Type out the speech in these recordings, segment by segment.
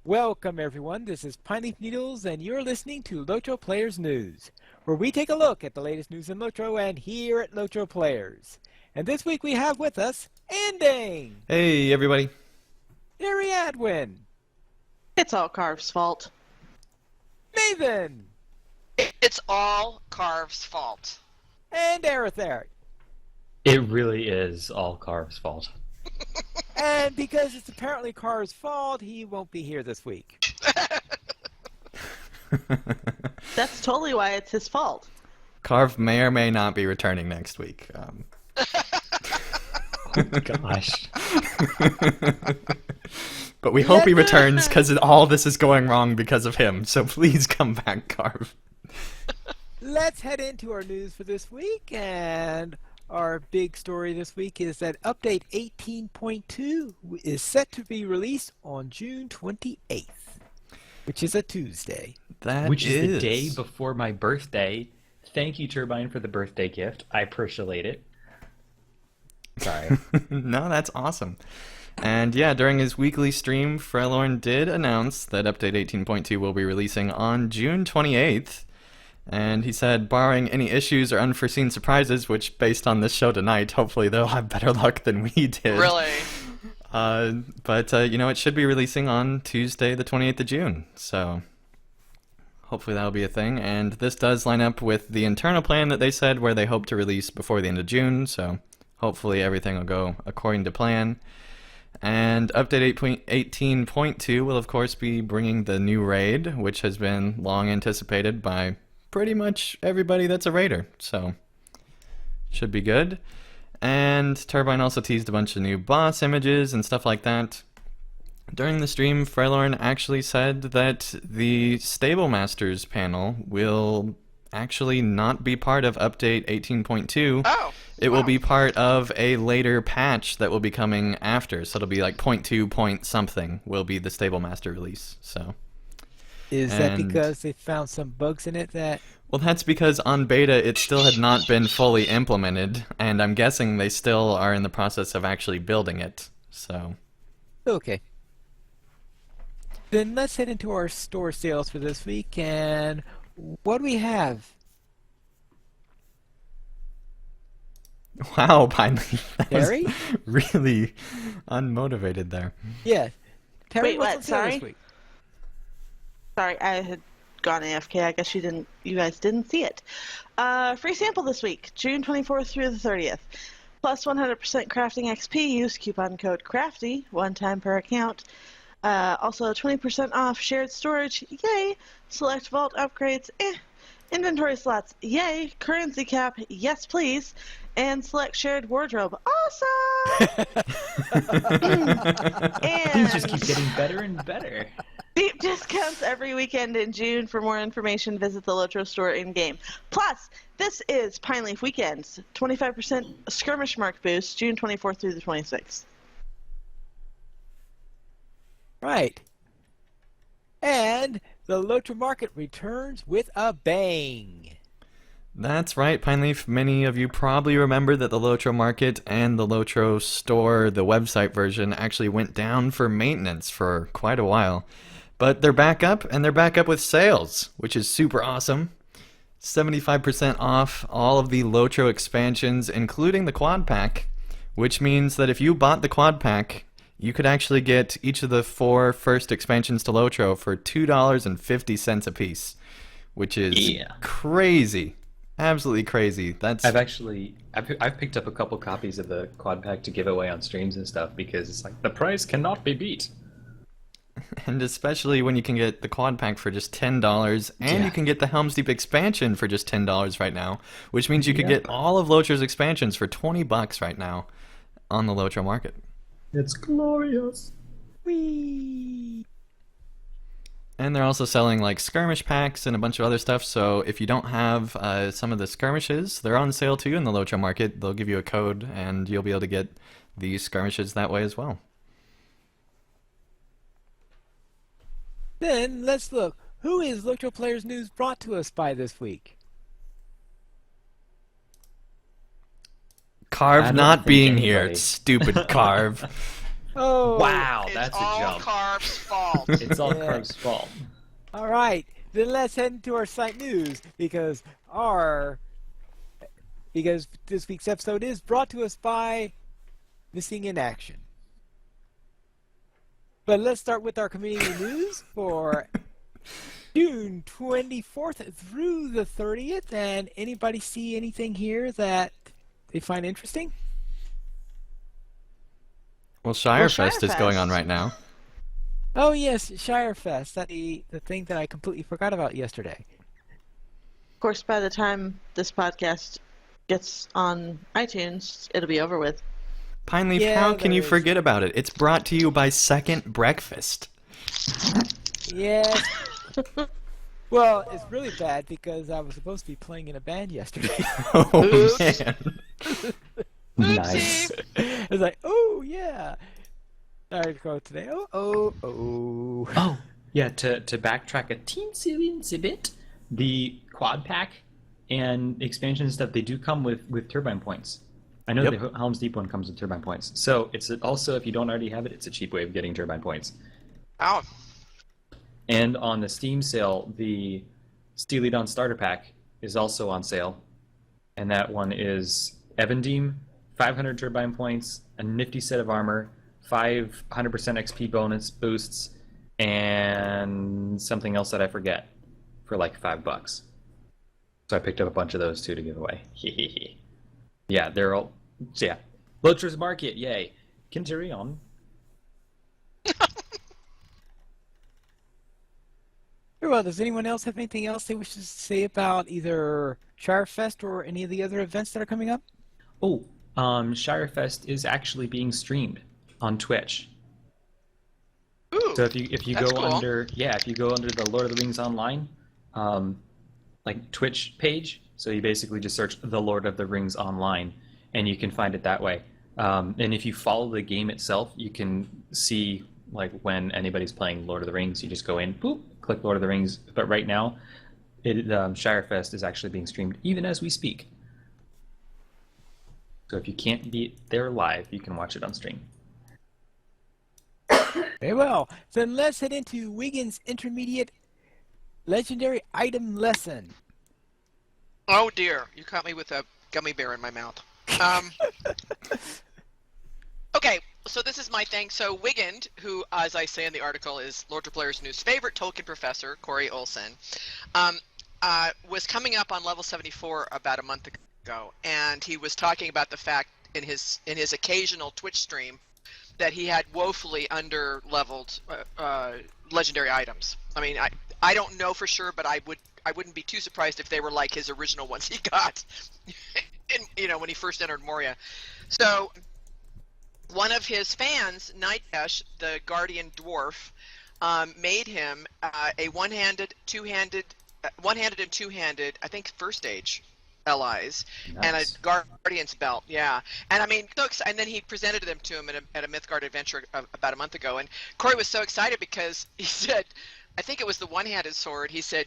Welcome everyone, this is Pineleaf Needles and you're listening to LOTRO Players News, where we take a look at the latest news in LOTRO and here at LOTRO Players. And this week we have with us Andang, Hey everybody. Ariadwin, It's all Carv's fault. Maven, It's all Carv's fault. and Arether. It really is all Carv's fault. And because it's apparently Car's fault, he won't be here this week. That's totally why it's his fault. Carv may or may not be returning next week. Oh gosh. But we hope he returns because all this is going wrong because of him. So please come back, Carv. Let's head into our news for this week, and our big story this week is that Update 18.2 is set to be released on June 28th, which is a Tuesday. Which is the day before my birthday. Thank you, Turbine, for the birthday gift. I appreciate it. Sorry. No, that's awesome. And yeah, during his weekly stream, Frelorn did announce that Update 18.2 will be releasing on June 28th. And he said, barring any issues or unforeseen surprises, which based on this show tonight, hopefully they'll have better luck than we did. Really? But it should be releasing on Tuesday, the 28th of June. So hopefully that'll be a thing. And this does line up with the internal plan that they said where they hope to release before the end of June. So hopefully everything will go according to plan. And Update 18.2 will, of course, be bringing the new raid, which has been long anticipated by pretty much everybody that's a raider, so should be good. And Turbine also teased a bunch of new boss images and stuff like that. During the stream, Frelorn actually said that the Stable Masters panel will actually not be part of Update 18.2. Oh, it will be part of a later patch that will be coming after, so it'll be like .2 point something will be the Stable Master release, so... Is that because they found some bugs in it that... Well, that's because on beta it still had not been fully implemented, and I'm guessing they still are in the process of actually building it, so... Okay. Then let's head into our store sales for this week, and what do we have? Wow, Pineleaf, that Terry? was really unmotivated there. Yeah. Terry, Wait, what's what? on sale this Sorry? week? Sorry, I had gone AFK. I guess you guys didn't see it. Free sample this week, June 24th through the 30th. Plus 100% crafting XP. Use coupon code CRAFTY, one time per account. Also 20% off shared storage. Yay! Select vault upgrades. Inventory slots. Yay! Currency cap. Yes, please. And select shared wardrobe. Awesome! Things just keep getting better and better. Deep discounts every weekend in June. For more information, visit the LOTRO store in-game. Plus, this is Pineleaf Weekends. 25% skirmish mark boost, June 24th through the 26th. Right. And the LOTRO market returns with a bang. That's right, Pineleaf. Many of you probably remember that the LOTRO market and the LOTRO store, the website version, actually went down for maintenance for quite a while. But they're back up, and they're back up with sales, which is super awesome. 75% off all of the LOTRO expansions, including the quad pack, which means that if you bought the quad pack, you could actually get each of the 4 first expansions to LOTRO for $2.50 a piece, which is crazy. Absolutely crazy. I've picked up a couple copies of the quad pack to give away on streams and stuff because it's like the price cannot be beat. And especially when you can get the quad pack for just $10, and you can get the Helm's Deep expansion for just $10 right now, which means you could get all of LOTRO's expansions for $20 right now on the LOTRO market. It's glorious. Whee! And they're also selling like skirmish packs and a bunch of other stuff, so if you don't have some of the skirmishes, they're on sale too in the LOTRO market. They'll give you a code, and you'll be able to get these skirmishes that way as well. Then let's look. Who is LOTRO Players News brought to us by this week? Carv not being here. anybody. Stupid Carv. Oh, Wow, It's that's a all jump. Carv's fault. It's all Yeah. Carv's fault. all right. Then let's head into our site news because this week's episode is brought to us by Missing in Action. But let's start with our community news for June 24th through the 30th. And anybody see anything here that they find interesting? Well, Shirefest is going on Shirefest. right now. Oh yes, Shirefest. That the thing that I completely forgot about yesterday. Of course, by the time this podcast gets on iTunes, it'll be over with. Pineleaf, Yeah, how can there you is. forget about it? It's brought to you by Second Breakfast. Yes. Well, it's really bad because I was supposed to be playing in a band yesterday. Oh, Oops. man. Nice. I was like, oh yeah. I go today. Oh. Oh, yeah, to backtrack a teensy bit, the quad pack and expansion and stuff, they do come with turbine points. I know Yep. the Helm's Deep one comes with turbine points. So it's also, if you don't already have it, it's a cheap way of getting turbine points. Oh, And on the Steam sale, the Steely Dan starter pack is also on sale. And that one is Evandeem, 500 turbine points, a nifty set of armor, 500% XP bonus boosts, and something else that I forget for like $5. So I picked up a bunch of those too to give away. Yeah, they're all. So yeah. LOTRO's Market, yay. Continue on. Very well. Does anyone else have anything else they wish to say about either Shirefest or any of the other events that are coming up? Oh, Shirefest is actually being streamed on Twitch. ooh. So if you That's go cool. under if you go under the Lord of the Rings Online, like Twitch page, so you basically just search the Lord of the Rings Online, and you can find it that way. And if you follow the game itself, you can see like when anybody's playing Lord of the Rings. You just go in, boop, click Lord of the Rings. But right now, Shirefest is actually being streamed even as we speak. So if you can't be there live, you can watch it on stream. Very well. Then let's head into Wiggins' intermediate legendary item lesson. Oh dear, you caught me with a gummy bear in my mouth. Okay, so this is my thing. So Wigand, who, as I say in the article, is LOTRO Player's new favorite Tolkien professor, Corey Olsen, was coming up on level 74 about a month ago, and he was talking about the fact in his occasional Twitch stream that he had woefully under-leveled legendary items. I mean, I don't know for sure, but I wouldn't be too surprised if they were like his original ones he got, when he first entered Moria. So one of his fans, Nightesh, the Guardian Dwarf, made him a one-handed and two-handed, I think, first age allies, and a Nice. Guardian's belt. Yeah, and I mean, and then he presented them to him at a Mythgard adventure about a month ago, and Corey was so excited because he said, I think it was the one-handed sword. He said,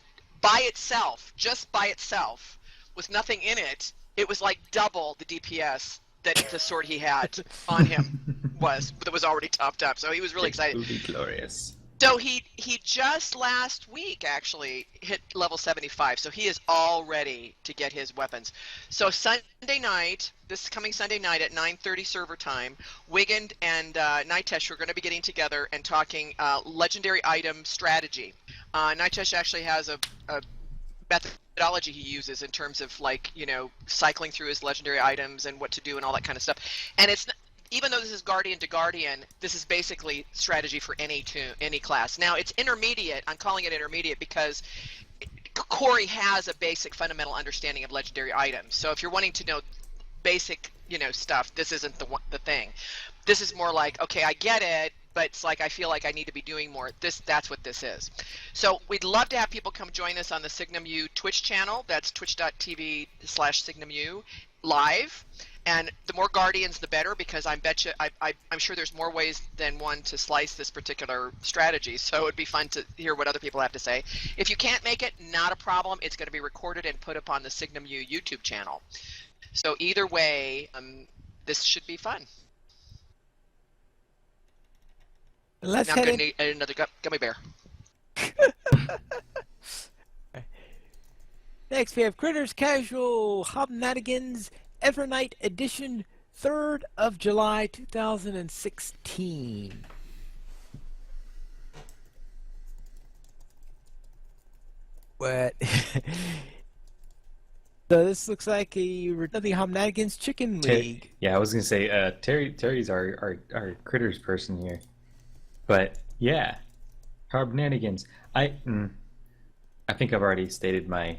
just by itself, with nothing in it, it was like double the DPS that the sword he had on him that was already topped up. So he was really excited. It will be glorious. So he just last week actually hit level 75, so he is all ready to get his weapons. So this coming Sunday night at 9:30 server time, Wigand and Nightesh are going to be getting together and talking legendary item strategy. Nightesh actually has a methodology he uses in terms of cycling through his legendary items and what to do and all that kind of stuff. And it's even though this is Guardian to Guardian, this is basically strategy for any class. Now it's intermediate. I'm calling it intermediate because Corey has a basic fundamental understanding of legendary items. So if you're wanting to know basic stuff, this isn't the thing. This is more like, okay, I get it, but it's like I feel like I need to be doing more. That's what this is. So we'd love to have people come join us on the Signum U Twitch channel. That's twitch.tv/Signum U live. And the more Guardians, the better, because I'm sure there's more ways than one to slice this particular strategy. So it'd be fun to hear what other people have to say. If you can't make it, not a problem. It's going to be recorded and put up on the Signum U YouTube channel. So either way, this should be fun. Let's Now I'm head gonna in. need another gummy bear. Next, we have Critters Casual Hobnanigans Evernight Edition, 3rd of July, 2016. What? So this looks like a return of the Hobnanigans Chicken League. Yeah, I was gonna say Terry's our critters person here, but yeah, Hobnanigans. I think I've already stated my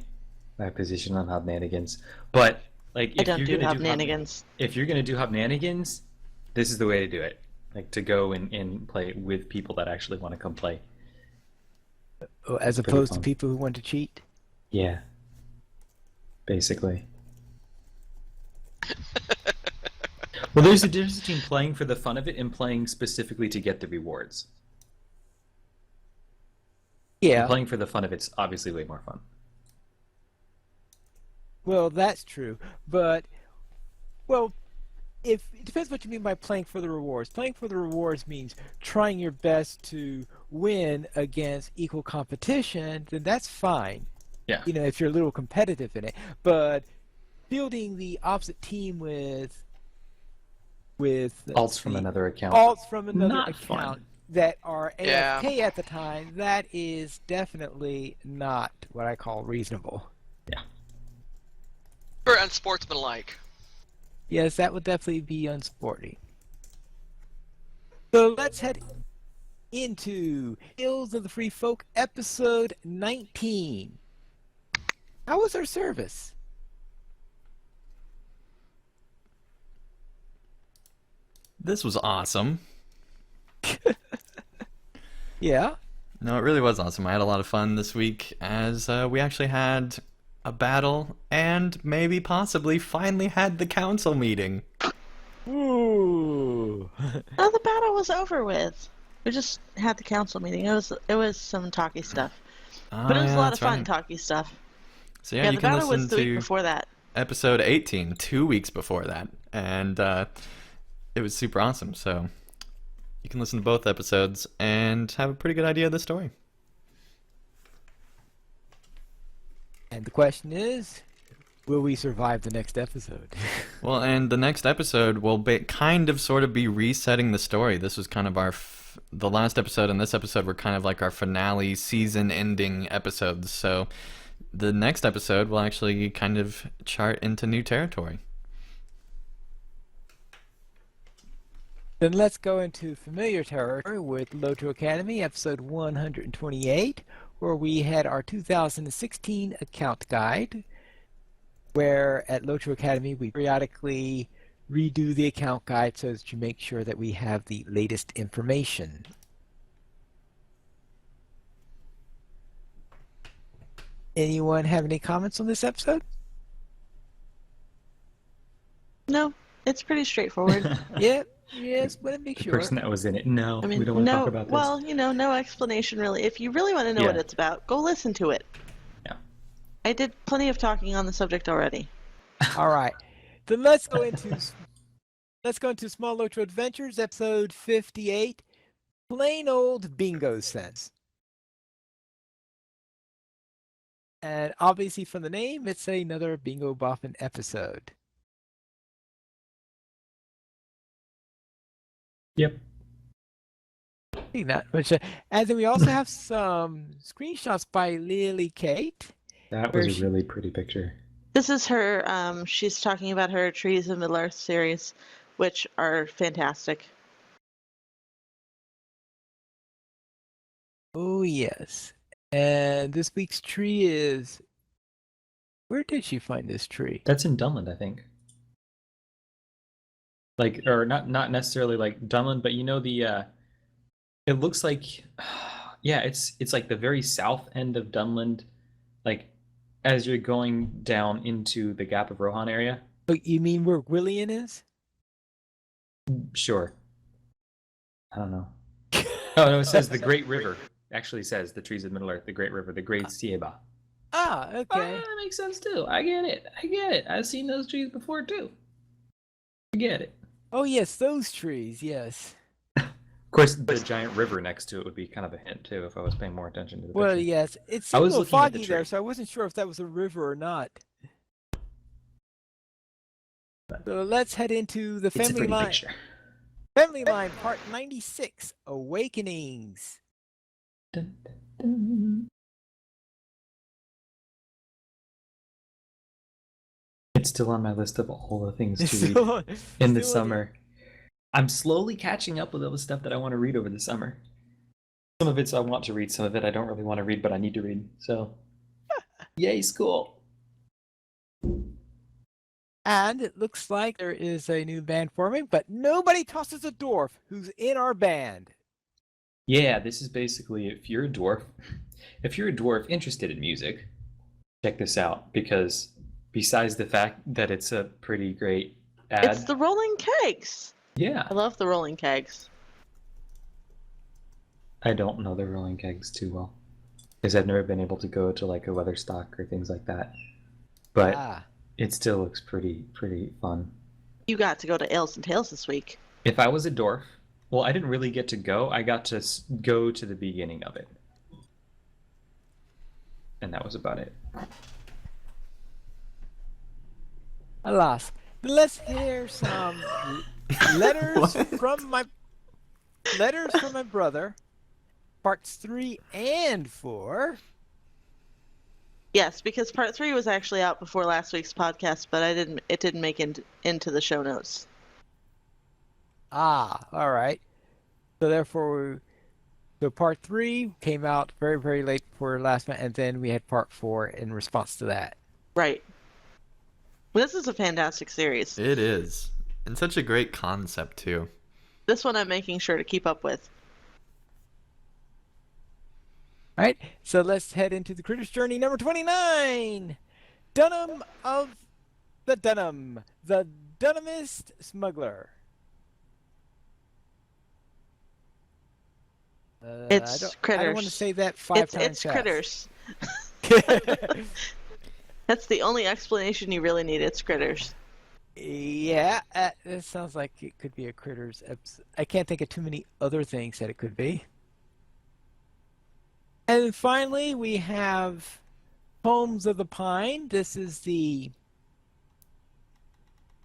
position on Hobnanigans, but like I if don't you're do gonna Hobnanigans. if you're gonna do Hobnanigans, this is the way to do it. Like to go and play with people that actually want to come play. As Pretty opposed to fun. people who want to cheat. Yeah, basically. Well, there's a difference between playing for the fun of it and playing specifically to get the rewards. Yeah. Playing for the fun of it's obviously way more fun. Well, that's true, but well, if it depends what you mean by playing for the rewards. Playing for the rewards means trying your best to win against equal competition, then that's fine. Yeah. You know, if you're a little competitive in it. But building the opposite team with Alts from another account. alts from another Not account fun. that are Yeah. AFK at the time, that is definitely not what I call reasonable. Or unsportsmanlike. Yes, that would definitely be unsporting. So let's head into Hills of the Free Folk, episode 19. How was our service? This was awesome. Yeah? No, it really was awesome. I had a lot of fun this week as we actually had a battle and maybe possibly finally had the council meeting. Ooh. Oh, the battle was over with. We just had the council meeting. It was some talky stuff, but it was a lot of fun talky stuff. So yeah, Yeah, you the can battle was listen the week to before that. episode 18, 2 weeks before that, and it was super awesome. So you can listen to both episodes and have a pretty good idea of the story. And the question is, will we survive the next episode? Well, and the next episode will be kind of sort of be resetting the story. This was kind of our the last episode and this episode were kind of like our finale season ending episodes. So the next episode will actually kind of chart into new territory. Then let's go into familiar territory with LOTRO Academy, episode 128, where we had our 2016 account guide, where at LOTRO Academy we periodically redo the account guide so as to make sure that we have the latest information. Anyone have any comments on this episode? No, it's pretty straightforward. Yep. Yes, but make The sure. person that was in it. No, I mean, we don't want to no. talk about this. Well, no explanation really. If you really want to know what Yeah. it's about, go listen to it. Yeah. I did plenty of talking on the subject already. All right. Then let's go into Small LOTRO Adventures, episode 58, plain old bingo sense. And obviously from the name, it's another Bingo Boffin episode. Yep. Not much. And then we also have some screenshots by Lily Kate. That Where was she- a really pretty picture. This is her. She's talking about her Trees of Middle Earth series, which are fantastic. Oh, yes. And this week's tree is... Where did she find this tree? That's in Dunland, I think. Like, or not necessarily like Dunland, but you know the. It looks like, yeah, it's like the very south end of Dunland, like as you're going down into the Gap of Rohan area. Oh, you mean where Willian is? Sure. I don't know. Oh no, it says the Great River. Actually says the trees of Middle Earth, the Great River, the Great Sieba. Ah, Oh, okay. yeah, that makes sense too. I get it. I've seen those trees before too. I get it. Oh, yes, those trees, yes. course, the giant river next to it would be kind of a hint too, if I was paying more attention to the Well, picture. yes, it I seemed a was little looking at the foggy there, tree. so I wasn't sure if that was a river or not. So let's head into the It's a family pretty line. picture. Family Line Part 96, Awakenings. Dun, dun, dun. It's still on my list of all the things to read in the Still summer. I'm slowly catching up with all the stuff that I want to read over the summer. Some of it's I want to read, some of it I don't really want to read, but I need to read. So, yay, school! And it looks like there is a new band forming, but nobody tosses a dwarf who's in our band. Yeah, this is basically if you're a dwarf interested in music, check this out, because besides the fact that it's a pretty great ad, It's the Rolling Kegs. yeah, I love the Rolling Kegs. I don't know the Rolling Kegs too well because I've never been able to go to like a Weatherstock or things like that. But it still looks pretty fun. You got to go to Ales and Tales this week. If I was a dwarf, well, I didn't really get to go. I got to go to the beginning of it, and that was about it. Alas, let's hear some letters from my brother, parts 3 and 4. Yes, because part 3 was actually out before last week's podcast, but it didn't make into the show notes. All right. So therefore, so part 3 came out very, very late before last month, and then we had part 4 in response to that. Right. This is a fantastic series. It is. And such a great concept, too. This one I'm making sure to keep up with. All right, so let's head into the Critters Journey number 29. Dunham of the Dunham, the Dunhamist Smuggler. It's Critters. I don't want to say that five times It's fast. Critters. That's the only explanation you really need. It's Critters. Yeah, it sounds like it could be a Critters episode. I can't think of too many other things that it could be. And finally, we have Poems of the Pine. This is the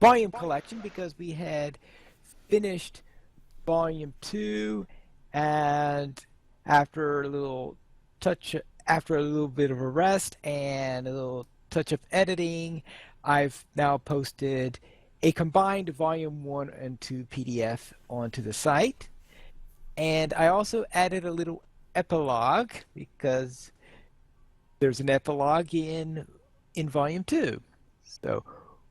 volume collection because we had finished volume 2, and after a little bit of a rest and a little touch of editing, I've now posted a combined volume 1 and 2 PDF onto the site. And I also added a little epilogue because there's an epilogue in volume 2. So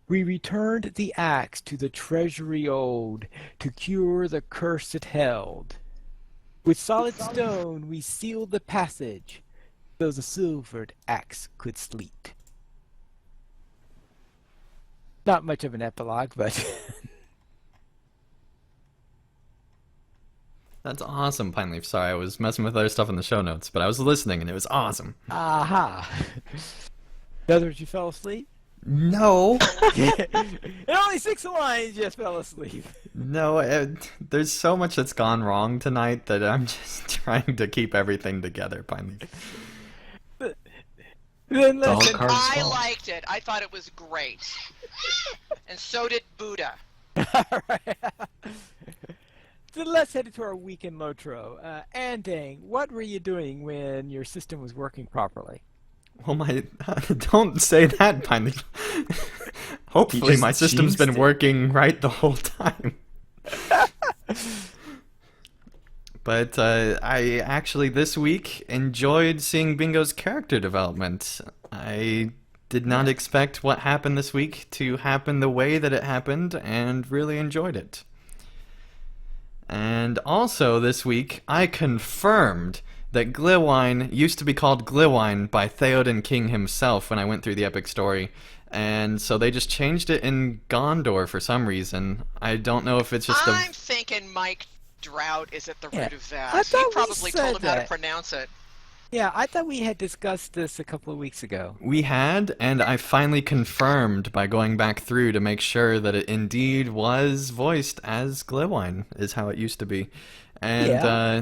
we returned the axe to the treasury old to cure the curse it held. With solid stone we sealed the passage so the silvered axe could sleep. Not much of an epilogue, but That's awesome, Pineleaf. Sorry, I was messing with other stuff in the show notes, but I was listening and it was awesome. aha. In other words, you fell asleep? No. In only 6 lines, you just fell asleep. No, there's so much that's gone wrong tonight that I'm just trying to keep everything together, Pineleaf. Then all listen, cards I fall. liked it. I thought it was great. And so did Buddha. all right. So let's head into our week in LOTRO. Andang, what were you doing when your system was working properly? Well, don't say that, Pineleaf. Hopefully just my system's been jinxed it. working right the whole time. But I actually this week enjoyed seeing Bingo's character development. I did not expect what happened this week to happen the way that it happened, and really enjoyed it. And also this week, I confirmed that Gléoweenies used to be called Gléoweenies by Theoden King himself when I went through the epic story. And so they just changed it in Gondor for some reason. I don't know if it's just I'm thinking Mike Drought is at the Yeah, root of I that. thought He we probably said told him how to that. pronounce it. Yeah, I thought we had discussed this a couple of weeks ago. We had, and I finally confirmed by going back through to make sure that it indeed was voiced as Gléoweenies, is how it used to be. And Yeah.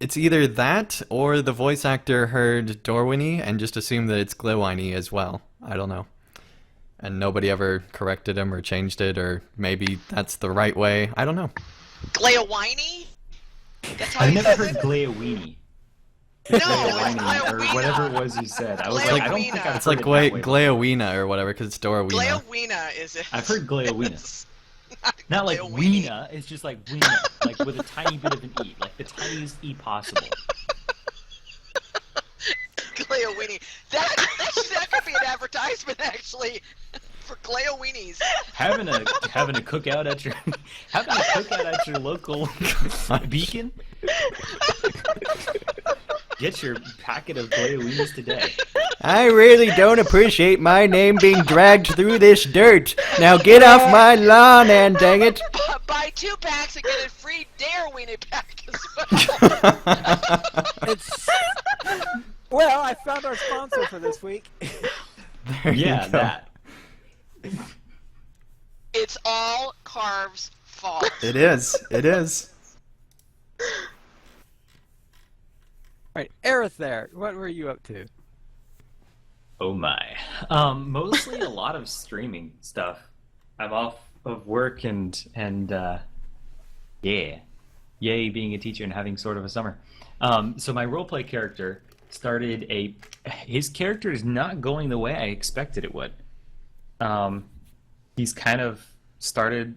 it's either that or the voice actor heard Dorwinnie and just assumed that it's Gléoweenies as well. I don't know. And nobody ever corrected him or changed it, or maybe that's the right way. I don't know. Gléoweenies? That's how I've he never says heard it? Gléoweenie. No, Gléoweenie, it's or whatever it was you said. I was like, I don't think Gléoweena. I've It's heard like it that way. Gléowena or whatever, because it's Dorowena. Gléoweena is it? I've heard Gléoweena. Not Not like Gléoweenie. Weena, it's just like Weena, like with a tiny bit of an E, like the tiniest E possible. Gléoweenie. That could be an advertisement actually for Gléoweenies. Having a cookout at your local beacon. Get your packet of Gléoweenies today. I really don't appreciate my name being dragged through this dirt. Now get off my lawn, and dang it. Buy 2 packs and get a free Dareweenie pack as well. It's well, I found our sponsor for this week. There you Yeah, go. that. It's all Carve's fault. It is. It is. All right, Aerith, there. What were you up to? Oh my. Mostly a lot of streaming stuff. I'm off of work and yeah. Yay being a teacher and having sort of a summer. So my roleplay character started his character is not going the way I expected it would. He's kind of started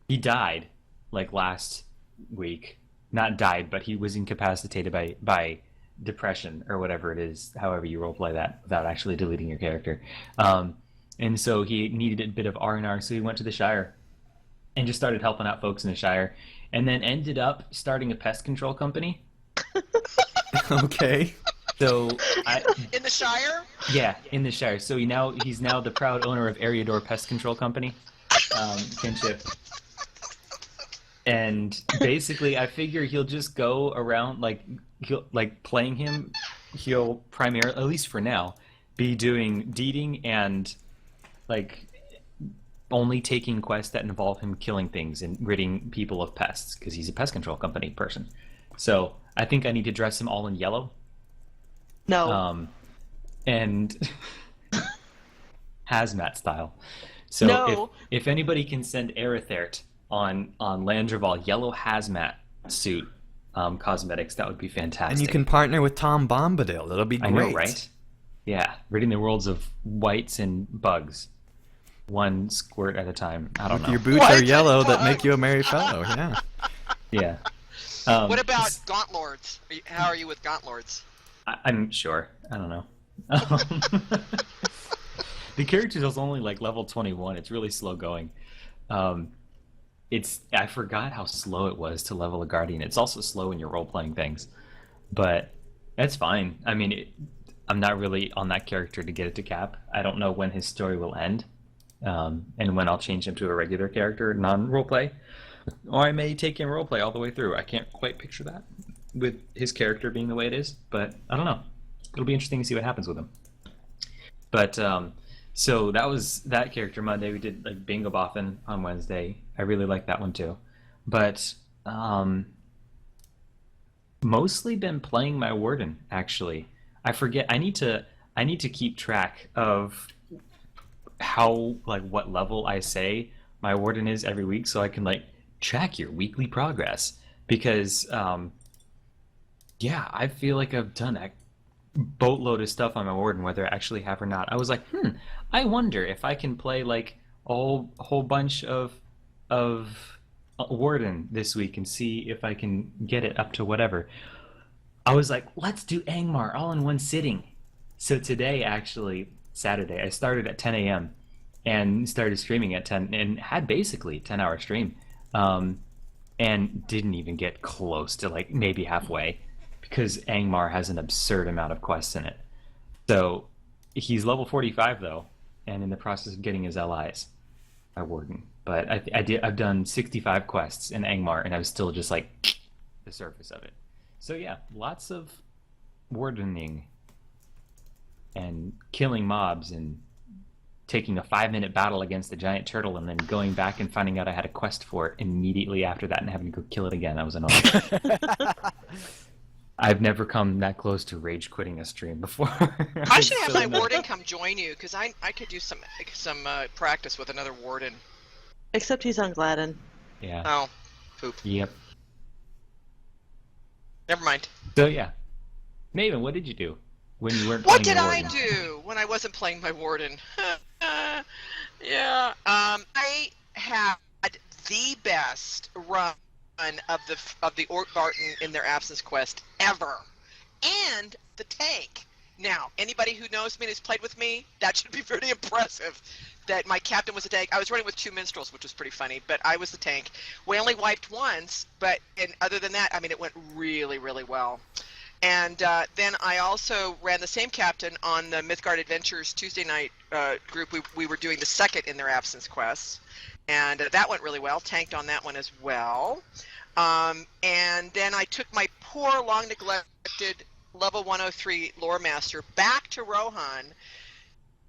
he died like last week. Not died, but he was incapacitated by depression or whatever it is, however you roleplay that without actually deleting your character. And so he needed a bit of R&R, so he went to the Shire and just started helping out folks in the Shire, and then ended up starting a pest control company. Okay. So In the Shire? yeah, in the Shire. So he's now the proud owner of Ariador Pest Control Company, kinship. And basically, I figure he'll just go around playing him. He'll primarily, at least for now, be doing deeding and like only taking quests that involve him killing things and ridding people of pests because he's a pest control company person. So I think I need to dress him all in yellow. No. And hazmat style. So No. if anybody can send Erithert on Landreval yellow hazmat suit cosmetics, that would be fantastic. And you can partner with Tom Bombadil. That'll be great. I know, right? Yeah, ridding the worlds of whites and bugs, one squirt at a time. I don't know. Your boots are yellow that make you a merry fellow. Yeah. Yeah. What about Gauntlords? How are you with Gauntlords? I'm sure. I don't know. The character is only like level 21. It's really slow going. I forgot how slow it was to level a guardian. It's also slow when you're role playing things, but that's fine. I mean, I'm not really on that character to get it to cap. I don't know when his story will end, and when I'll change him to a regular character, non-role play, or I may take him role play all the way through. I can't quite picture that with his character being the way it is, but I don't know. It'll be interesting to see what happens with him. But so that was that character Monday. We did like Bingo Boffin on Wednesday. I really like that one too. But mostly been playing my Warden actually. I forget. I need to keep track of how what level I say my Warden is every week, so I can track your weekly progress. Because yeah, I feel like I've done a boatload of stuff on my Warden, whether I actually have or not. I was like, I wonder if I can play a whole bunch of Warden this week and see if I can get it up to whatever. I was like, let's do Angmar all in one sitting. So today, actually, Saturday, I started at 10 a.m. and started streaming at 10 and had basically a 10-hour stream, and didn't even get close to maybe halfway because Angmar has an absurd amount of quests in it. So he's level 45 though, and in the process of getting his allies, my Warden. But I've done 65 quests in Angmar, and I was still just the surface of it. So yeah, lots of wardening and killing mobs and taking a 5-minute battle against the giant turtle and then going back and finding out I had a quest for it immediately after that and having to go kill it again. That was annoying. I've never come that close to rage quitting a stream before. I should have my warden come join you because I could use some practice with another warden. Except he's on Gladden. Yeah. Oh, poop. Yep. Never mind. So yeah, Maven, what did you do when you weren't? What playing did your I warden? do when I wasn't playing my warden? Yeah. I had the best run of the Orc Barton in their absence quest ever, and the tank. Now, anybody who knows me and has played with me, that should be pretty impressive. That my captain was a tank. I was running with 2 minstrels, which was pretty funny, but I was the tank. We only wiped once, and other than that, I mean, it went really, really well. And then I also ran the same captain on the Mythgard Adventures Tuesday night group. We were doing the second in their absence quests, and that went really well. Tanked on that one as well. And then I took my poor, long-neglected level 103 lore master back to Rohan,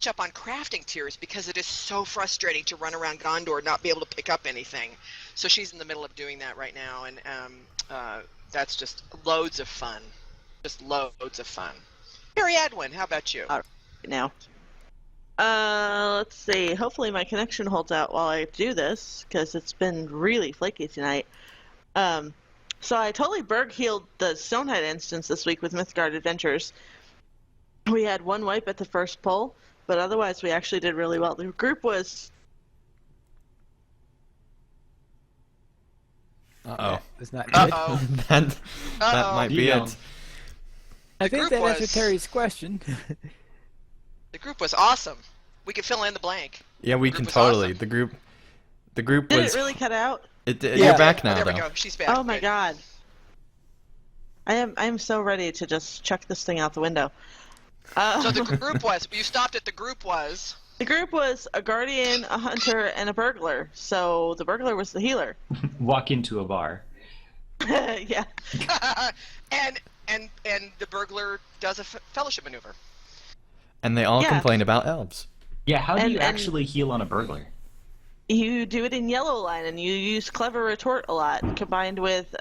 up on crafting tiers because it is so frustrating to run around Gondor and not be able to pick up anything. So she's in the middle of doing that right now, and that's just loads of fun. Just loads of fun. Harry Edwin, how about you? Now. Let's see. Hopefully my connection holds out while I do this, because it's been really flaky tonight. So I totally Berg healed the Stonehide instance this week with Mythgard Adventures. We had 1 wipe at the first pull, but otherwise we actually did really well. The group was... Uh-oh. It's not good. Uh-oh. that Uh-oh. might be You know. it. I The think group that answered was- Terry's question. The group was awesome. We can fill in the blank. Yeah, we The can group was totally. awesome. The group Did was. it really cut out? You're Yeah. back Oh, now, there though. we go. She's back. Oh my Good. god. I am so ready to just chuck this thing out the window. So the group was, you stopped at the group was, The group was a guardian, a hunter, and a burglar. So the burglar was the healer. Walk into a bar. Yeah. and the burglar does a fellowship maneuver. And they all Yeah. complain about elves. Yeah, how do And- you and- actually heal on a burglar? You do it in yellow line, and you use clever retort a lot, combined with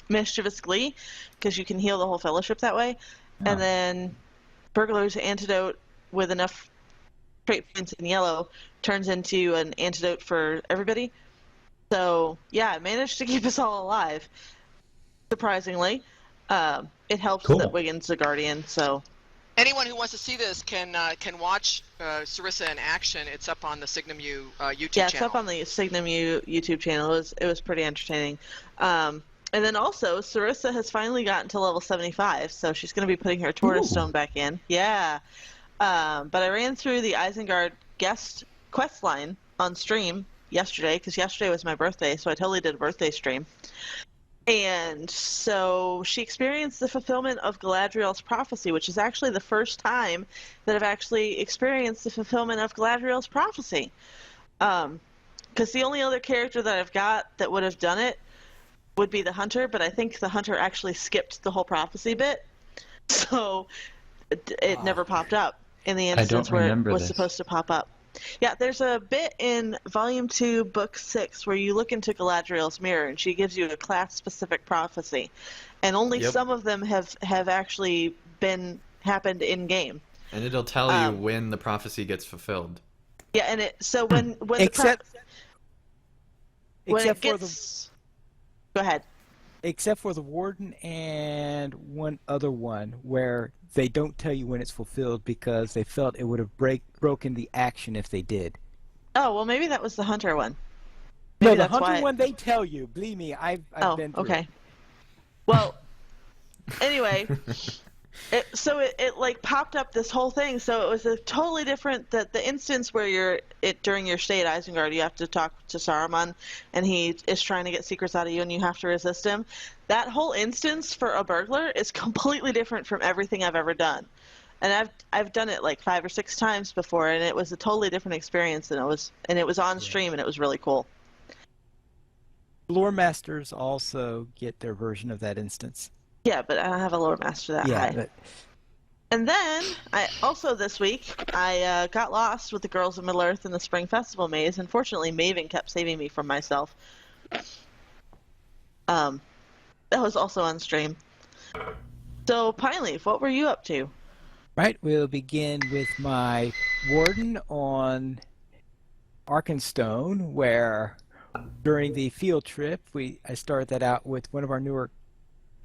mischievous glee, because you can heal the whole fellowship that way. Oh. And then burglar's antidote with enough trait points in yellow turns into an antidote for everybody. So yeah, I managed to keep us all alive. Surprisingly, it helps Cool. that Wiggins the guardian. So Anyone who wants to see this can watch Sarissa in action. It's up on the Signum U YouTube yeah, channel. it's up on the Signum YouTube channel. It was pretty entertaining. And then also, Sarissa has finally gotten to level 75, so she's going to be putting her Taurus Ooh. Stone back in. Yeah. But I ran through the Isengard guest quest line on stream yesterday, because yesterday was my birthday, so I totally did a birthday stream. And so she experienced the fulfillment of Galadriel's prophecy, which is actually the first time that I've actually experienced the fulfillment of Galadriel's prophecy. Because the only other character that I've got that would have done it would be the hunter, but I think the hunter actually skipped the whole prophecy bit, so it never popped up in the instance where it remember was this. supposed to pop up. Yeah, there's a bit in Volume 2, Book 6, where you look into Galadriel's mirror, and she gives you a class-specific prophecy, and only Yep. some of them have actually happened in-game. And it'll tell you when the prophecy gets fulfilled. Yeah, and so when Except when it except for the gets... Go ahead. except for the warden and one other one where they don't tell you when it's fulfilled because they felt it would have broken the action if they did. Oh, well, maybe that was the hunter one. No, Maybe the that's hunter why- one they tell you. Believe me, I've been through okay. it. Well, anyway, it like popped up this whole thing. So it was a totally different the instance where during your stay at Isengard, you have to talk to Saruman, and he is trying to get secrets out of you, and you have to resist him. That whole instance for a burglar is completely different from everything I've ever done, and I've done it like 5 or 6 times before, and it was a totally different experience, and it was on stream, and it was really cool. Lore masters also get their version of that instance. Yeah, but I don't have a lore master that high. But And then, this week, I got lost with the girls of Middle-earth in the Spring Festival maze. Unfortunately, Maven kept saving me from myself. That was also on stream. So, Pineleaf, what were you up to? Right, we'll begin with my warden on Arkenstone, where during the field trip, I started that out with one of our newer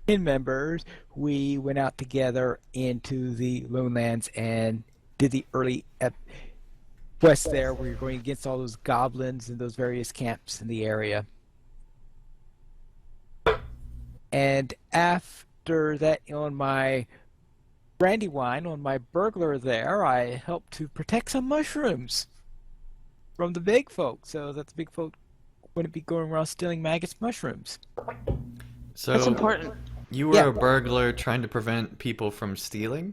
kin members. We went out together into the Lowlands and did the early quest there, where you're going against all those goblins and those various camps in the area. And after that, on my Brandywine, on my burglar there, I helped to protect some mushrooms from the big folk, so that the big folk wouldn't be going around stealing maggots mushrooms. So That's important. you were a burglar trying to prevent people from stealing?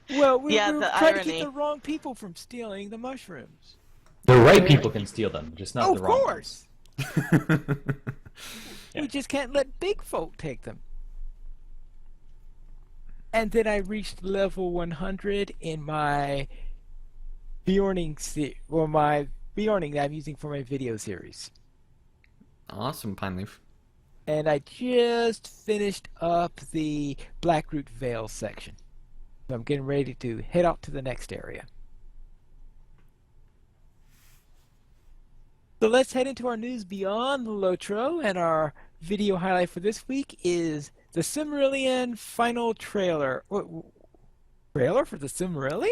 Well, we were the trying to irony. keep the wrong people from stealing the mushrooms. The right people can steal them, just not Oh, the of wrong course! We just can't let big folk take them. And then I reached level 100 in my Bjorning that I'm using for my video series. Awesome, Pineleaf. And I just finished up the Blackroot Vale section. So I'm getting ready to head out to the next area. So let's head into our news beyond the LOTRO, and our video highlight for this week is the Silmarillion final trailer. Trailer for the Silmarillion?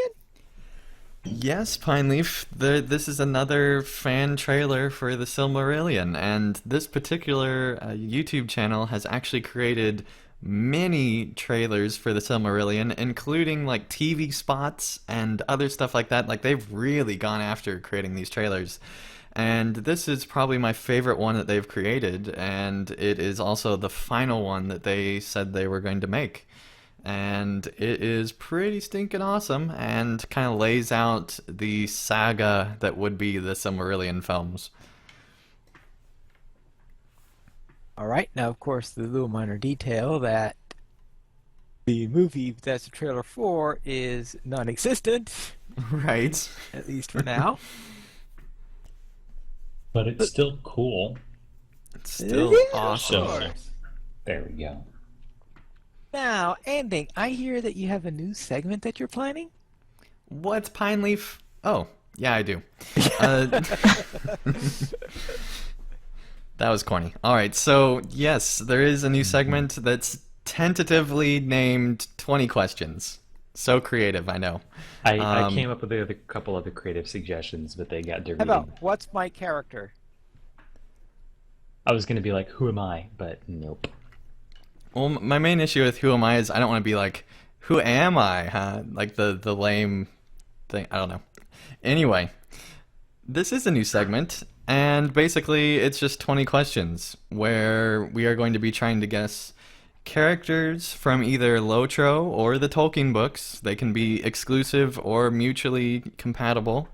Yes, Pineleaf. This is another fan trailer for the Silmarillion, and this particular YouTube channel has actually created many trailers for the Silmarillion, including like TV spots and other stuff like that. Like, they've really gone after creating these trailers. And this is probably my favorite one that they've created, and it is also the final one that they said they were going to make. And it is pretty stinking awesome, and kind of lays out the saga that would be the Silmarillion films. Alright, now of course the little minor detail that the movie that's the trailer for is non-existent, Right. at least for now. But it's still cool. It's still It is, awesome. of course. There we go. Now, Anding, I hear that you have a new segment that you're planning? What's Pineleaf? Oh, yeah, I do. That was corny. All right, so yes, there is a new segment that's tentatively named 20 Questions. So creative, I know. I came up with a couple other creative suggestions, but they got How deleted. about, what's my character? I was going to be like, who am I? But nope. Well, my main issue with Who Am I is I don't want to be like, who am I, huh? Like the lame thing. I don't know. Anyway, this is a new segment, and basically it's just 20 questions where we are going to be trying to guess characters from either LOTRO or the Tolkien books. They can be exclusive or mutually compatible.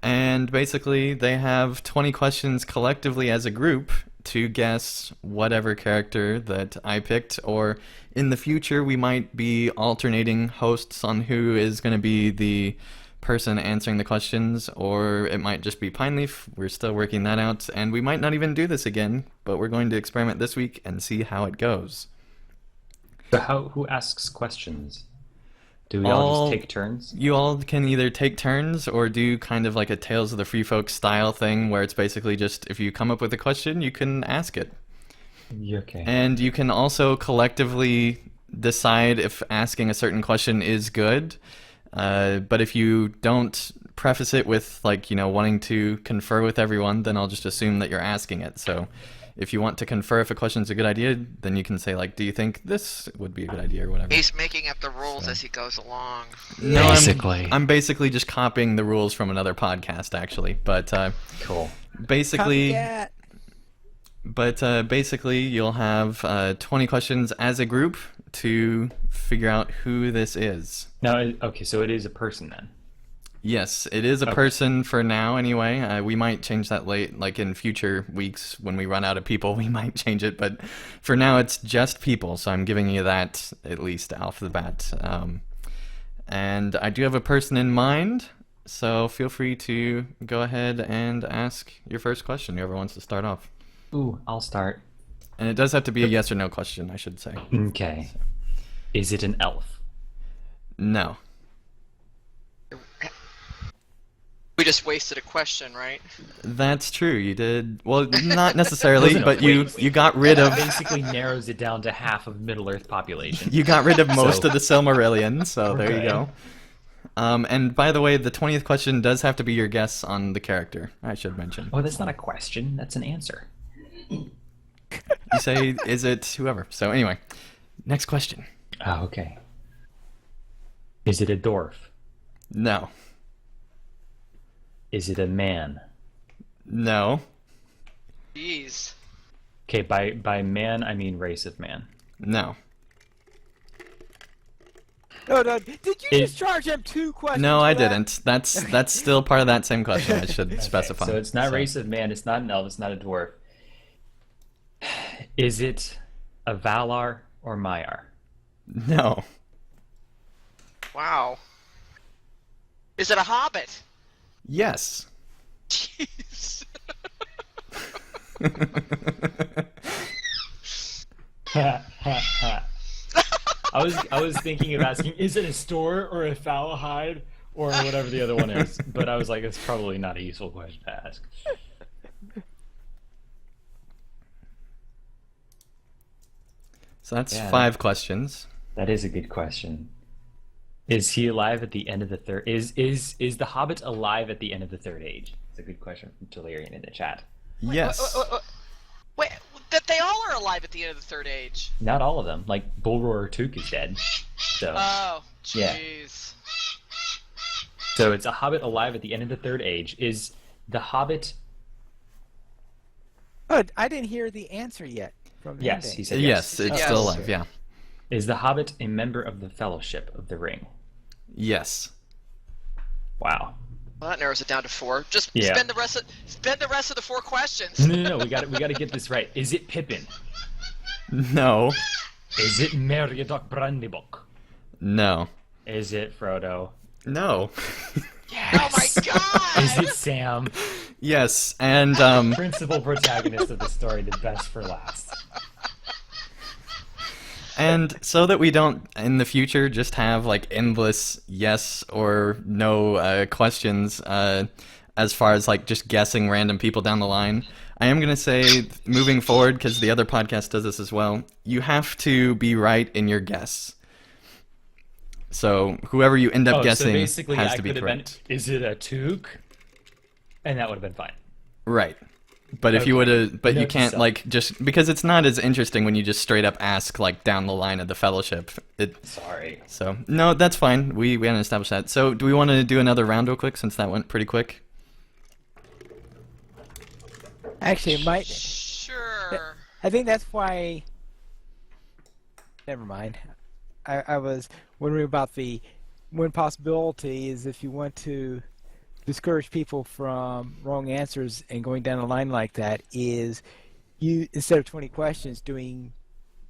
And basically, they have 20 questions collectively as a group to guess whatever character that I picked, or in the future, we might be alternating hosts on who is going to be the person answering the questions, or it might just be Pineleaf. We're still working that out, and we might not even do this again, but we're going to experiment this week and see how it goes. So who asks questions? Do we all just take turns? You all can either take turns or do kind of like a Tales of the Free Folk style thing where it's basically just if you come up with a question, you can ask it. Okay. And you can also collectively decide if asking a certain question is good. But if you don't preface it with like, wanting to confer with everyone, then I'll just assume that you're asking it. So if you want to confer if a question's a good idea, then you can say like, do you think this would be a good idea or whatever. He's making up the rules as he goes along. No, Basically. I'm basically just copying the rules from another podcast, actually. But Cool. basically, Copycat. basically, you'll have 20 questions as a group to figure out who this is. Now, okay, so it is a person then. Yes, it is a person for now, anyway. We might change that like in future weeks when we run out of people. We might change it, but for now, it's just people. So I'm giving you that at least off the bat. And I do have a person in mind, so feel free to go ahead and ask your first question, whoever wants to start off. Ooh, I'll start. And it does have to be a yes or no question, I should say. Okay. Is it an elf? No. We just wasted a question, right? That's true. You did well, not necessarily, No, but wait. you got rid of Basically narrows it down to half of Middle Earth population. you got rid of most So- of the Silmarillion, so there you Okay. go. And by the way, the 20th question does have to be your guess on the character, I should mention. Oh, that's not a question. That's an answer. You say, is it whoever? So anyway, next question. Oh, okay. Is it a dwarf? No. Is it a man? No. Jeez. Okay, by man I mean race of man. No. No, did you It- just charge him 2 questions? No, for I that? didn't. That's still part of that same question, I should specify. So it's not race of man, it's not an elf, it's not a dwarf. Is it a Valar or Maiar? No. Wow. Is it a hobbit? Yes. Jeez. I was thinking of asking, is it a store or a Falahide or whatever the other one is? But I was like, it's probably not a useful question to ask. So that's Yeah. 5 questions. That is a good question. Is he alive at the end of the third? Is the Hobbit alive at the end of the Third Age? It's a good question from Telerian in the chat. Yes. Wait, that they all are alive at the end of the Third Age. Not all of them. Like Bulror Took is dead. So Oh, Yeah. jeez. so it's a Hobbit alive at the end of the Third Age. Is the Hobbit? Oh, I didn't hear the answer yet from Yes, Andy. he said Yes, it's Yes. still alive, yeah. Is the Hobbit a member of the Fellowship of the Ring? Yes. Wow. Well, that narrows it down to 4. Just Yeah. spend the rest of the 4 questions. No. We got to get this right. Is it Pippin? No. Is it Meriadoc Brandybuck? No. Is it Frodo? No. Oh my god! Is it Sam? Yes, and Principal protagonist of the story, the best for last. and so that we don't in the future just have like endless yes or no questions as far as like just guessing random people down the line, I am going to say moving forward, because the other podcast does this as well, you have to be right in your guess. So whoever you end up So guessing basically has I to be could have correct. been, is it a toque? And that would have been fine. Right. But if you would have, but you Note to can't self. like just because it's not as interesting when you just straight up ask like down the line of the fellowship. Sorry. So no, that's fine. We hadn't established that. So do we want to do another round real quick since that went pretty quick? Actually, it might. Sure. I think that's why. Never mind. I was wondering about the one possibility is if you want to discourage people from wrong answers and going down a line like that is you instead of 20 questions doing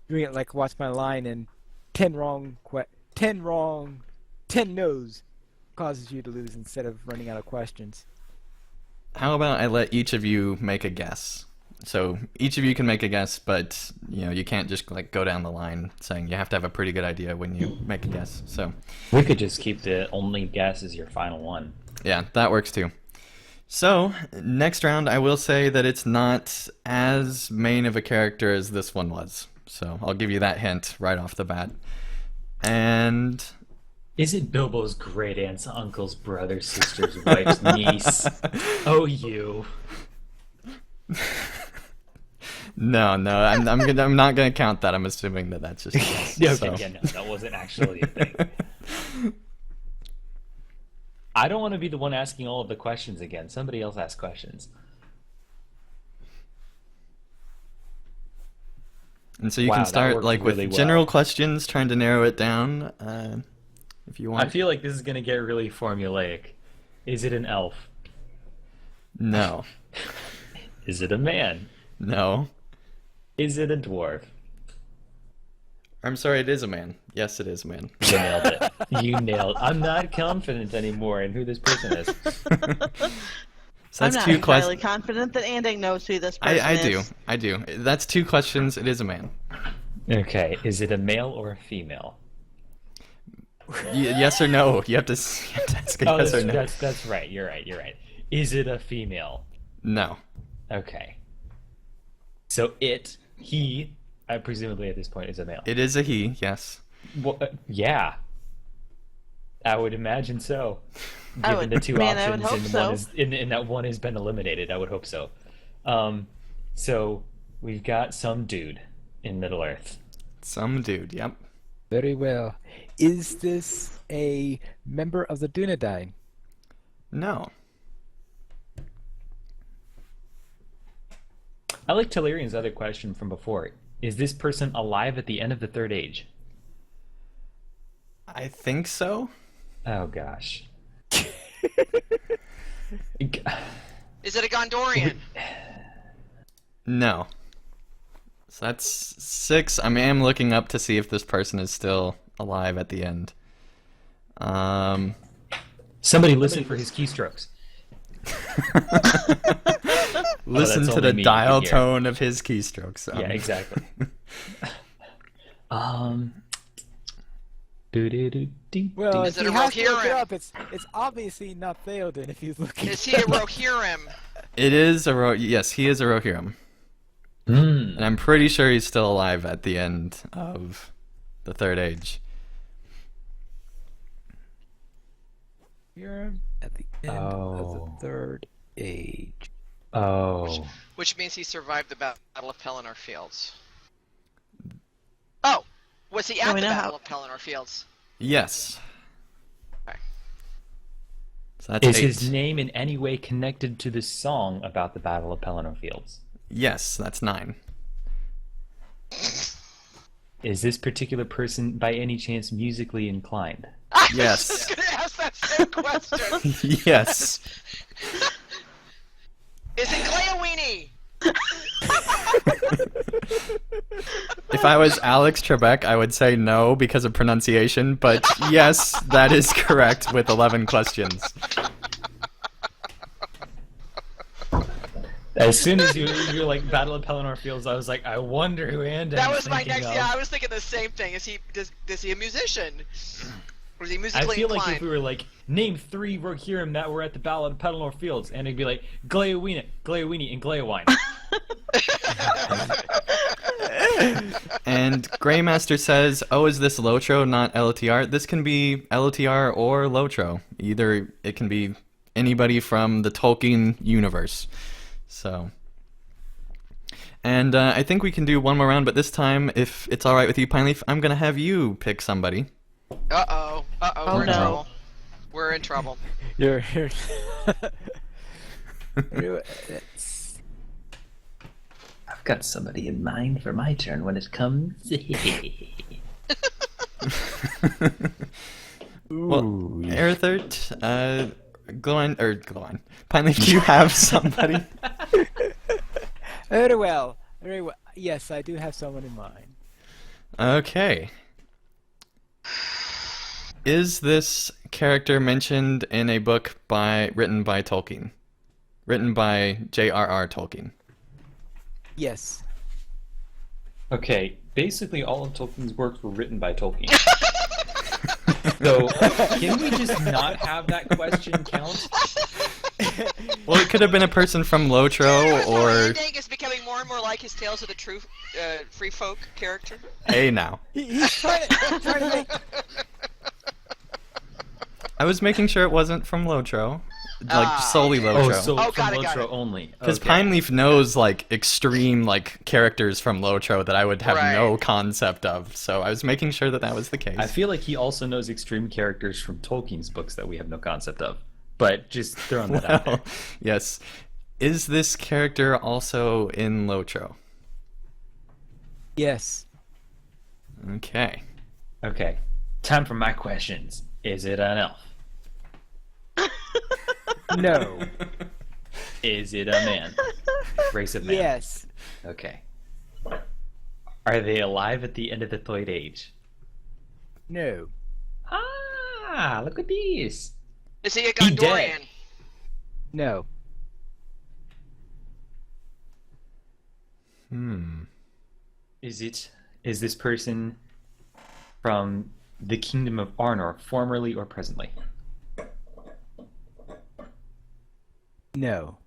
it like watch my line and 10 no's causes you to lose instead of running out of questions. How about I let each of you make a guess? So each of you can make a guess, but you can't just like go down the line saying you have to have a pretty good idea when you make a guess. So We could just keep the only guess as your final one. yeah, that works too. So next round, I will say that it's not as main of a character as this one was. So I'll give you that hint right off the bat. And Is it Bilbo's great aunt's uncle's brother, sister's wife's niece? Oh, you. no, I'm not gonna count that. I'm assuming that that's just a guess. Okay, So- yeah, no, that wasn't actually a thing. I don't want to be the one asking all of the questions again. Somebody else ask questions. And so you Wow, can that start worked like with really well. general questions, trying to narrow it down, if you want. I feel like this is going to get really formulaic. Is it an elf? No, Is it a man? no, Is it a dwarf? I'm sorry, it is a man. Yes, it is a man. You nailed it. You nailed. I'm not confident anymore in who this person is. So I'm that's not two entirely questions. confident that Anding knows who this person I is. do. I do. That's 2 questions. It is a man. Okay, is it a male or a female? Yes or no? You have to ask a yes or no. that's right. You're right. You're right. Is it a female? No. Okay. So he, presumably at this point, is a male. It is a he, yes. Well, yeah. I would imagine so. I Given would- the two man, I would options, hope and so. and that one has been eliminated. I would hope so. So we've got some dude in Middle Earth. Some dude, yep. Very well. Is this a member of the Dunedain? No. I like Telerian's other question from before. Is this person alive at the end of the Third Age? I think so. Oh gosh. Is it a Gondorian? No. So that's 6. I am looking up to see if this person is still alive at the end. Somebody listen for his keystrokes. Listen that's to the only me you dial can hear. tone of his keystrokes. Yeah, exactly. Do-do-do-do-do. Well, Is if it you a have to look it Rohirrim? up, it's obviously not Theoden if he's looking. Is he a Rohirrim? It is a yes, he is a Rohirrim. Hmm. And I'm pretty sure he's still alive at the end of the Third Age. Rohirrim at the end of Oh. the Third Age. Oh. Which means he survived the Battle of Pelennor Fields. Oh! Was he Well, at we the know Battle how- of Pelennor Fields? Yes. Okay. So that's Is 8. his name in any way connected to the song about the Battle of Pelennor Fields? Yes, that's 9. Is this particular person by any chance musically inclined? I Yes. was just going to ask that same question. Yes. Is it Gléoweenie? If I was Alex Trebek, I would say no because of pronunciation, but yes, that is correct with 11 questions. As soon as you're like Battle of Pelennor Fields, I was like, I wonder who Andang's That was my thinking next. of. Yeah, I was thinking the same thing. Is he a musician? Or is he I musically feel inclined? like if we were like, name 3 Rohirrim that were at the Battle of Pelennor Fields, and it'd be like Gléoweenie, and Gléowine. And Greymaster says, oh, is this Lotro, not LOTR? This can be LOTR or Lotro. Either it can be anybody from the Tolkien universe. So, and I think we can do one more round, but this time, if it's all right with you, Pineleaf, I'm going to have you pick somebody. Uh-oh. Oh, We're in no. trouble. We're in trouble. You're here. It's- I've got somebody in mind for my turn when it comes. Well, Erithert, Glowine, Pineleaf, do you have somebody? Very well. Very well. Yes, I do have someone in mind. Okay. Is this character mentioned in a book written by Tolkien? Written by J.R.R. Tolkien. Yes. Okay, basically all of Tolkien's works were written by Tolkien. So, can we just not have that question count? Well, it could have been a person from Lotro or Andang is becoming more and more like his Tales of the True Free Folk character. Hey now. He's trying to make. I was making sure it wasn't from Lotro. Like solely Lotro. Oh, so Oh, from got it, got Lotro it. only. Because Okay. Pineleaf knows like extreme like characters from Lotro that I would have Right. no concept of. So I was making sure that was the case. I feel like he also knows extreme characters from Tolkien's books that we have no concept of. But just throwing that out there. Well, yes. Is this character also in Lotro? Yes. Okay. Okay, time for my questions. Is it an elf? No. Is it a man? Race of man. Yes. Okay. Are they alive at the end of the Third Age? No. Ah, look at these. Is he a He dead. Gondorian? No. Is this person from the Kingdom of Arnor, formerly or presently? No.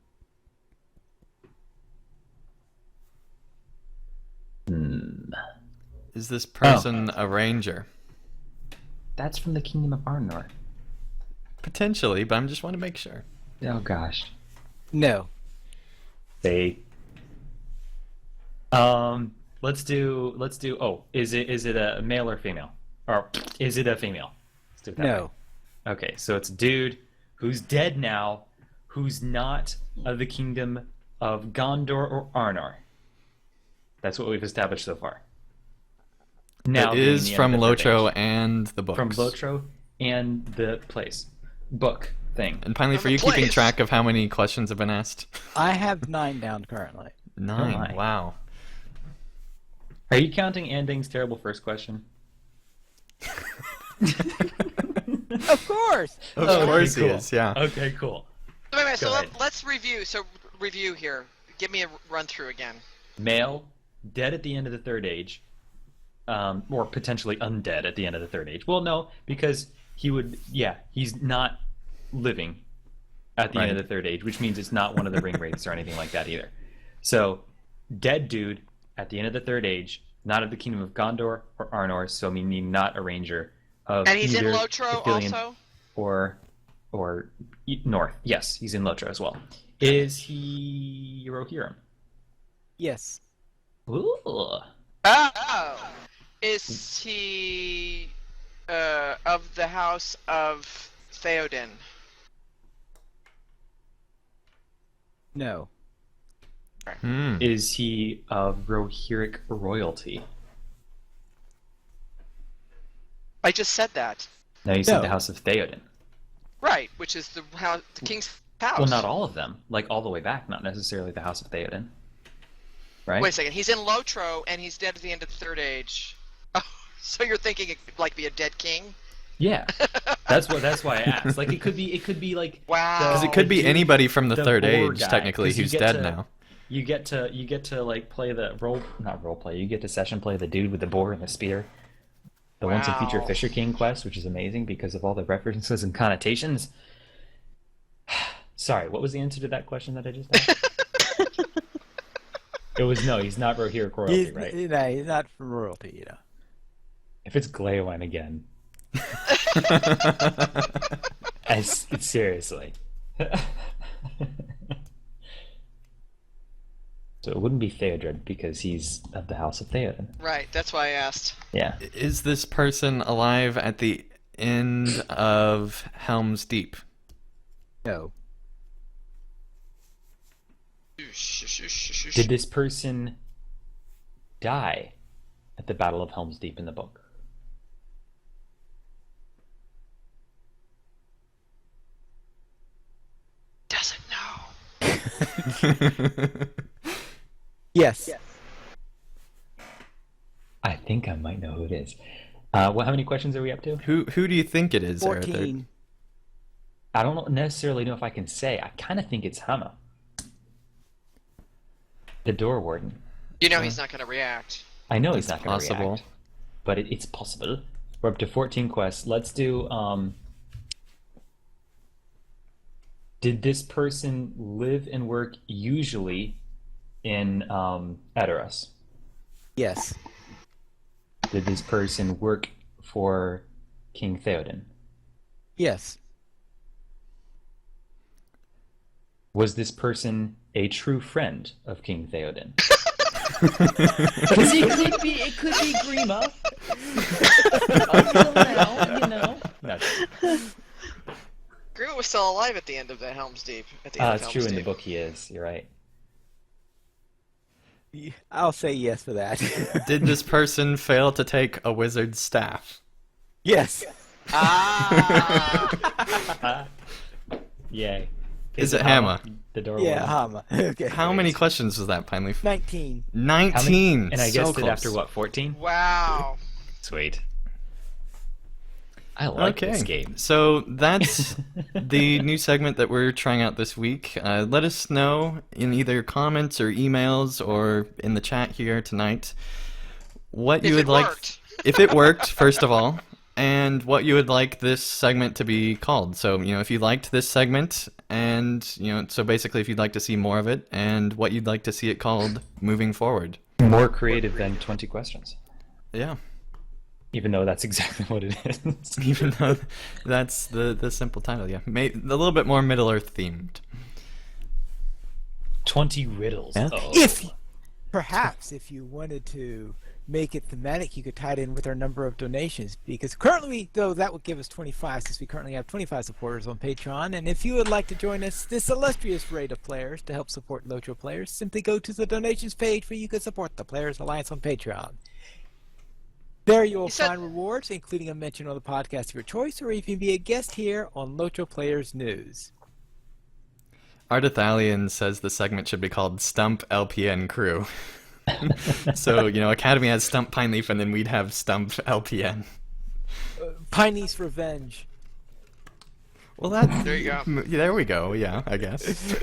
Is this person a ranger? That's from the Kingdom of Arnor. Potentially, but I just want to make sure. Oh gosh. No. They. Let's do. Oh, is it a male or female? Or is it a female? Let's do it that No. way. Okay, so it's a dude who's dead now, who's not of the Kingdom of Gondor or Arnor. That's what we've established so far. Now It being is the end from of the Third LOTRO Age. and the books. From LOTRO and the book thing. And finally, From for the you keeping place. track of how many questions have been asked. I have 9 down currently. 9. my. Wow. Are you counting Anding's terrible first question? Of course. Of Oh, course okay, he cool. is, yeah. Okay, cool. Wait, so Go ahead. let's review. So review here. Give me a run through again. Male, dead at the end of the Third Age, or potentially undead at the end of the Third Age. Well, no, because he's not living at the end of the Third Age, which means it's not one of the ring wraiths or anything like that either. So, dead dude at the end of the Third Age, not of the Kingdom of Gondor or Arnor, so meaning not a ranger of And he's in either LOTRO Ithilien also? or North. Yes, he's in LOTRO as well. Is he Rohirrim? Yes. Ooh. Oh. Is he of the house of Theoden? No. Is he of Rohirric royalty? I just said that. No, you said No. the house of Theoden. Right, which is the king's house. Well, not all of them. Like, all the way back, not necessarily the house of Theoden. Right? Wait a second. He's in LOTRO and he's dead at the end of the Third Age. Oh, so you're thinking it could like be a dead king? Yeah. That's why I asked. Like, it could be like... Wow. Because it could be dude, anybody from the the Third boar Age, guy, technically, 'cause you who's get dead to- now. You get to like play the not role play. You get to session play the dude with the boar and the spear. The once and future Wow. Fisher King quest, which is amazing because of all the references and connotations. Sorry, what was the answer to that question that I just asked? It was no, he's not Rohirric royalty, He's, right? he's not from royalty, If it's Gléoweenies again, seriously. So it wouldn't be Theodred because he's of the house of Theoden. Right, that's why I asked. Yeah. Is this person alive at the end of Helm's Deep? No. Did this person die at the Battle of Helm's Deep in the book? Doesn't know. Yes. I think I might know who it is. How many questions are we up to? Who do you think it is, Arthur? 14. I don't necessarily know if I can say. I kind of think it's Hama, the door warden. You know he's not going to react. I know he's That's not going to possible. react, but it's possible. We're up to 14 quests. Let's do. Did this person live and work usually in Edoras? Yes. Did this person work for King Theoden? Yes. Was this person a true friend of King Theoden? Because it could be Grima. Until now, you know. No, Groot was still alive at the end of the Helm's Deep. At the end of it's Helm's true in the Deep. book he is. You're right. I'll say yes for that. Did this person fail to take a wizard's staff? Yes. Ah! Yay. Is it Hama? The door Yeah, one. Hama. Okay. How many questions was that, Pineleaf? 19. 19. And I So guessed it close. after what, 14? Wow. Sweet. I like Okay, this game. so that's the new segment that we're trying out this week. Let us know in either comments or emails or in the chat here tonight what you If would it like, worked. if it worked, first of all, and what you would like this segment to be called. So, if you liked this segment, and, so basically if you'd like to see more of it, and what you'd like to see it called moving forward. More creative than 20 questions. Yeah. Even though that's exactly what it is. Even though that's the simple title, yeah. A little bit more Middle-earth themed. 20 riddles. Yeah. Oh. Perhaps if you wanted to make it thematic, you could tie it in with our number of donations. Because currently, though, that would give us 25, since we currently have 25 supporters on Patreon. And if you would like to join us, this illustrious raid of players, to help support LOTRO players, simply go to the donations page where you can support the Players Alliance on Patreon. There you will find rewards, including a mention on the podcast of your choice, or even be a guest here on LOTRO Players News. Ardithalian says the segment should be called Stump LPN Crew. So, Academy has Stump Pineleaf, and then we'd have Stump LPN. Piney's Revenge. Well, that... There you go. There we go, yeah, I guess.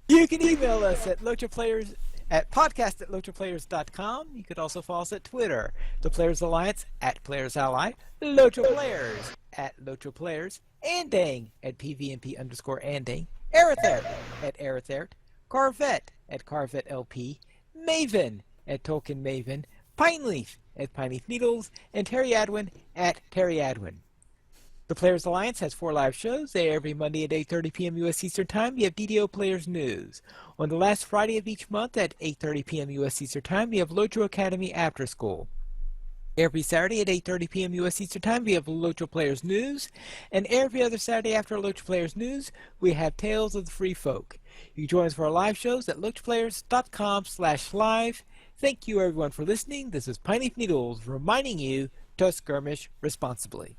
You can email us at LOTROPlayers at podcast@lotroplayers.com. You could also follow us at Twitter, the Players Alliance at Players Ally, LOTRO Players at LOTRO Players, Andang at PVMP_Andang, Aerithert at Aerithert, Carvet at Carvet LP, Maven at Tolkien Maven, Pineleaf at Pineleaf Needles, and Terry Adwin at Terry Adwin. The Players Alliance has 4 live shows. They air every Monday at 8:30 p.m. U.S. Eastern Time. You have DDO Players News. On the last Friday of each month at 8:30 p.m. U.S. Eastern Time, we have LOTRO Academy After School. Every Saturday at 8:30 p.m. U.S. Eastern Time, we have LOTRO Players News. And every other Saturday after LOTRO Players News, we have Tales of the Free Folk. You can join us for our live shows at lotroplayers.com/live. Thank you, everyone, for listening. This is Pineleaf Needles reminding you to skirmish responsibly.